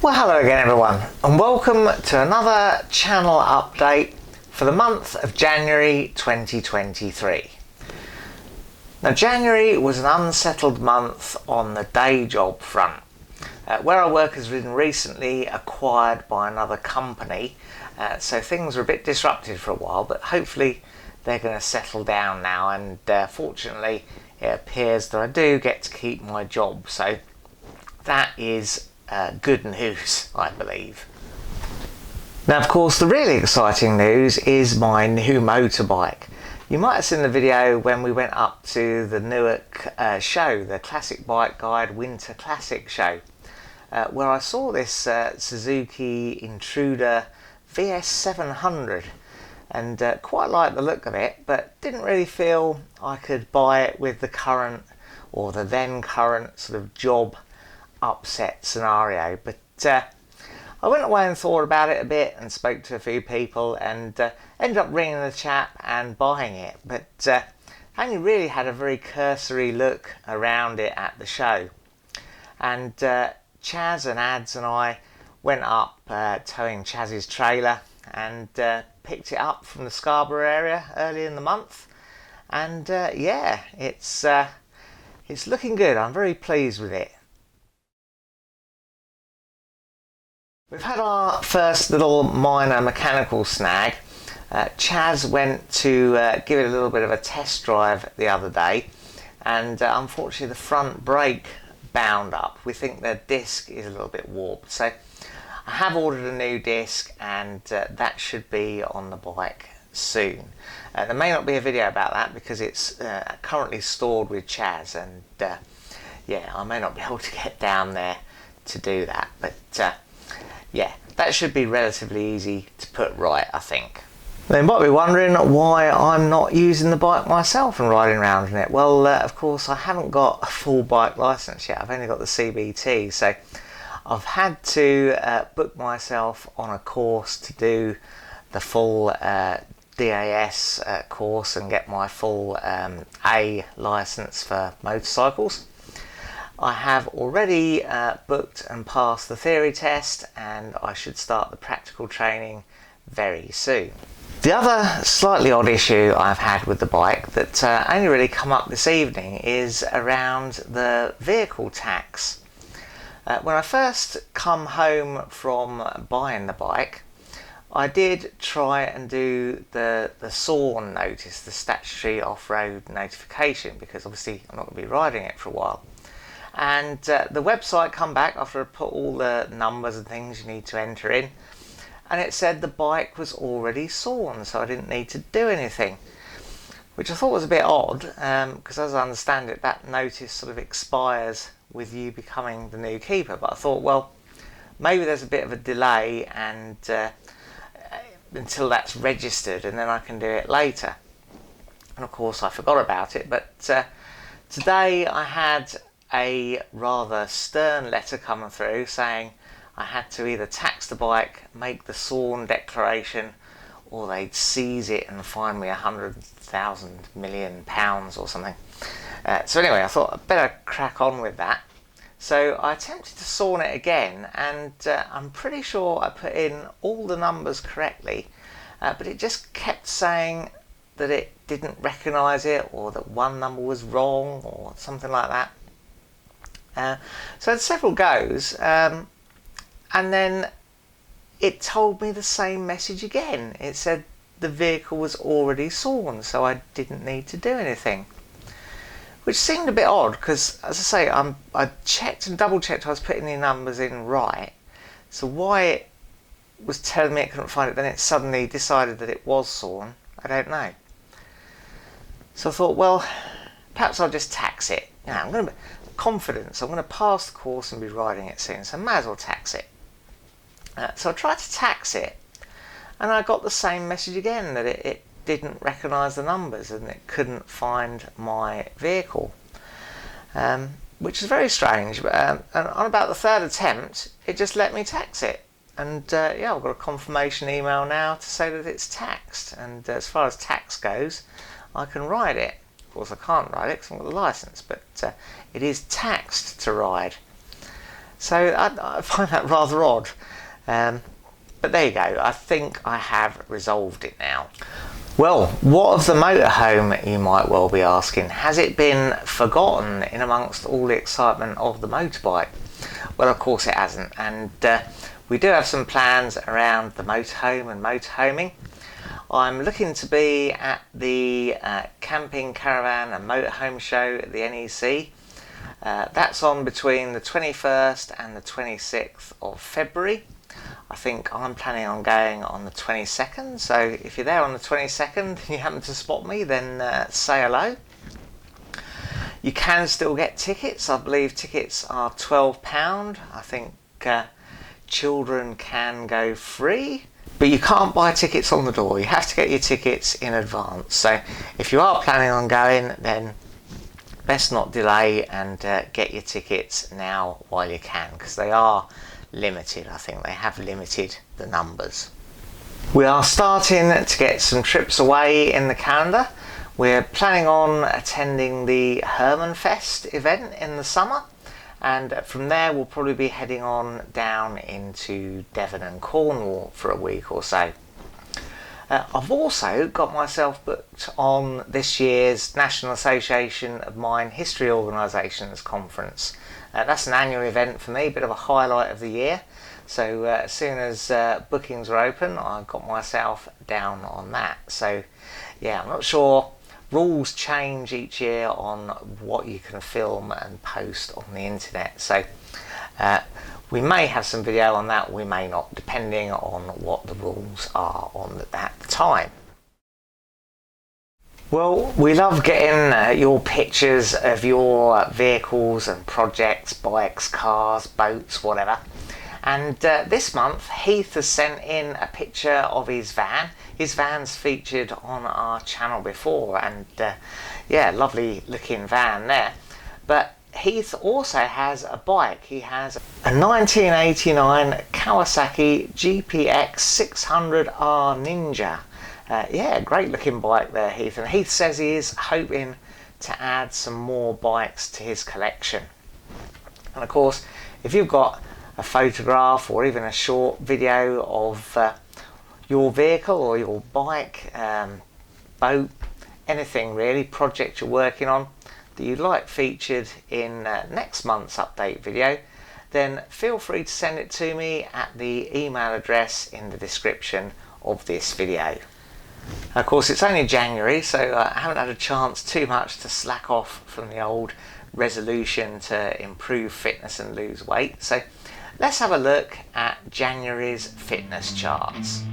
Well, hello again everyone, and welcome to another channel update for the month of January 2023. Now, January was an unsettled month on the day job front. Where I work has been recently acquired by another company, so things were a bit disrupted for a while, but hopefully they're going to settle down now, and fortunately it appears that I do get to keep my job, so that is good news, I believe. Now, of course, the really exciting news is my new motorbike. You might have seen the video when we went up to the Newark show, the Classic Bike Guide Winter Classic show, where I saw this Suzuki Intruder VS700 and quite liked the look of it, but didn't really feel I could buy it with the current, or the then current, sort of job upset scenario. But I went away and thought about it a bit and spoke to a few people and ended up ringing the chap and buying it, but I only really had a very cursory look around it at the show. And Chaz and Ads and I went up towing Chaz's trailer and picked it up from the Scarborough area early in the month, and yeah, it's looking good. I'm very pleased with it. We've had our first little minor mechanical snag. Chaz went to give it a little bit of a test drive the other day, and unfortunately the front brake bound up. We think the disc is a little bit warped, so I have ordered a new disc, and that should be on the bike soon. There may not be a video about that because it's currently stored with Chaz, and yeah, I may not be able to get down there to do that, but yeah, that should be relatively easy to put right, I think. Now, you might be wondering why I'm not using the bike myself and riding around in it. Well, of course, I haven't got a full bike license yet. I've only got the CBT, so I've had to book myself on a course to do the full DAS course and get my full A license for motorcycles. I have already booked and passed the theory test, and I should start the practical training very soon. The other slightly odd issue I've had with the bike that only really come up this evening is around the vehicle tax. When I first come home from buying the bike, I did try and do the SORN notice, the statutory off-road notification, because obviously I'm not going to be riding it for a while. And the website come back after I put all the numbers and things you need to enter in, and it said the bike was already SORN, so I didn't need to do anything, which I thought was a bit odd, because as I understand it, that notice sort of expires with you becoming the new keeper. But I thought, well, maybe there's a bit of a delay and until that's registered, and then I can do it later. And of course I forgot about it, but today I had a rather stern letter coming through saying I had to either tax the bike, make the SORN declaration, or they'd seize it and fine me £100,000 million or something. So anyway, I thought I'd better crack on with that. So I attempted to SORN it again, and I'm pretty sure I put in all the numbers correctly, but it just kept saying that it didn't recognise it, or that one number was wrong, or something like that. So I had several goes, and then it told me the same message again. It said the vehicle was already SORN, so I didn't need to do anything, which seemed a bit odd because, as I say, I checked and double checked I was putting the numbers in right, so why it was telling me it couldn't find it, then it suddenly decided that it was SORN, I don't know. So I thought, well, perhaps I'll just tax it. Now, I'm going to confidence, I'm going to pass the course and be riding it soon, so I may as well tax it. So I tried to tax it, and I got the same message again, that it didn't recognise the numbers and it couldn't find my vehicle, which is very strange. And on about the third attempt, it just let me tax it, and yeah, I've got a confirmation email now to say that it's taxed, and as far as tax goes, I can ride it. Of course I can't ride it because I haven't got the licence, but it is taxed to ride. So I find that rather odd. But there you go, I think I have resolved it now. Well, what of the motorhome, you might well be asking? Has it been forgotten in amongst all the excitement of the motorbike? Well, of course it hasn't, and we do have some plans around the motorhome and motorhoming. I'm looking to be at the Camping, Caravan and Motorhome show at the NEC. That's on between the 21st and the 26th of February. I think I'm planning on going on the 22nd, so if you're there on the 22nd and you happen to spot me, then say hello. You can still get tickets. I believe tickets are £12. I think children can go free, but you can't buy tickets on the door. You have to get your tickets in advance. So if you are planning on going, then best not delay and get your tickets now while you can, because they are limited. I think they have limited the numbers. We are starting to get some trips away in the calendar. We're planning on attending the Hermanfest event in the summer, and from there we'll probably be heading on down into Devon and Cornwall for a week or so. I've also got myself booked on this year's National Association of Mine History Organisations conference. That's an annual event for me, a bit of a highlight of the year. So as soon as bookings are open, I've got myself down on that. So yeah, I'm not sure. Rules change each year on what you can film and post on the internet. So we may have some video on that, we may not, depending on what the rules are on at the time. Well, we love getting your pictures of your vehicles and projects, bikes, cars, boats, whatever. And this month Heath has sent in a picture of his van. His van's featured on our channel before, and yeah, lovely looking van there. But Heath also has a bike. He has a 1989 Kawasaki GPX 600R Ninja. Yeah, great looking bike there, Heath. And Heath says he is hoping to add some more bikes to his collection. And of course, if you've got a photograph or even a short video of your vehicle or your bike, boat, anything really, project you're working on that you'd like featured in next month's update video, then feel free to send it to me at the email address in the description of this video. Of course, it's only January, so I haven't had a chance too much to slack off from the old resolution to improve fitness and lose weight. So let's have a look at January's fitness charts.